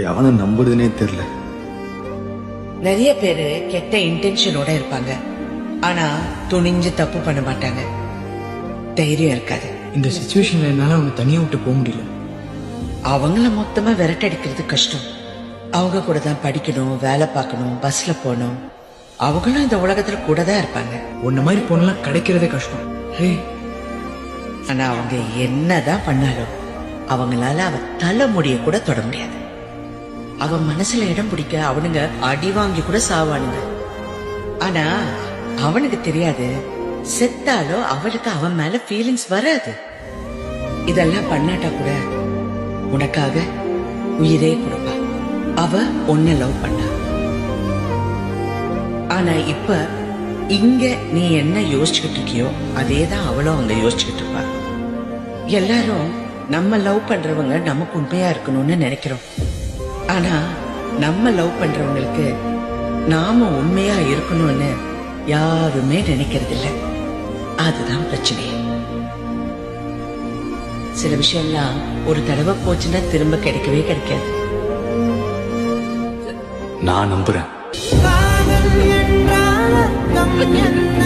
எவனை நம்புறதுனே தெரியல. நிறைய பேரு கெட்ட இன்டென்ஷனோட இருப்பாங்க, ஆனா துணிஞ்சு தப்பு பண்ண மாட்டாங்க. தைரியம் இருக்காது. இந்த சிச்சுவேஷன்ல என்னால அவங்க தனியா விட்டு போக முடியல. அவங்கள மொத்தமா விரட்டடிக்கிறது கஷ்டம். அவங்க கூட தான் படிக்கணும், வேலை பார்க்கணும், பஸ்ல போகணும். அவங்களும் இந்த உலகத்துல கூட தான் இருப்பாங்க. உன்ன மாதிரி பொண்ணெல்லாம் கிடைக்கிறதே கஷ்டம். ஹே, ஆனா அவங்க என்னதான் பண்ணாலும் அவங்களால அவ தலைமுடிய கூட தொட முடியாது. அவ மனசுல இடம் பிடிக்க அவனுங்க அடி வாங்கி கூட சாவானுங்க. ஆனா அவனுக்கு தெரியாது, செத்தாலோ அவளுக்கு அவன் மேல ஃபீலிங்ஸ் வராது. இதெல்லாம் பண்ணாட்டா கூட உனக்காக உயிரே கொடுப்பா. அவ உன்னை லவ் பண்ணா. ஆனா இப்ப இங்க நீ என்ன யோசிச்சுக்கிட்டு இருக்கியோ அதேதான் அவளும் அங்க யோசிச்சுக்கிட்டு இருப்பா. எல்லாரும் நம்ம லவ் பண்றவங்க நமக்கு உண்மையா இருக்கணும்னு நினைக்கிறோம். ஆனா நம்ம லவ் பண்றவங்களுக்கு நாம உண்மையா இருக்கணும்னு யாருமே நினைக்கிறது இல்ல. அதுதான் பிரச்சனை. சில விஷயம்லாம் ஒரு தடவை போச்சுன்னா திரும்ப கிடைக்கவே கிடைக்காது. நான் நம்புறேன். காதல் என்றால் அர்த்தம் என்ன?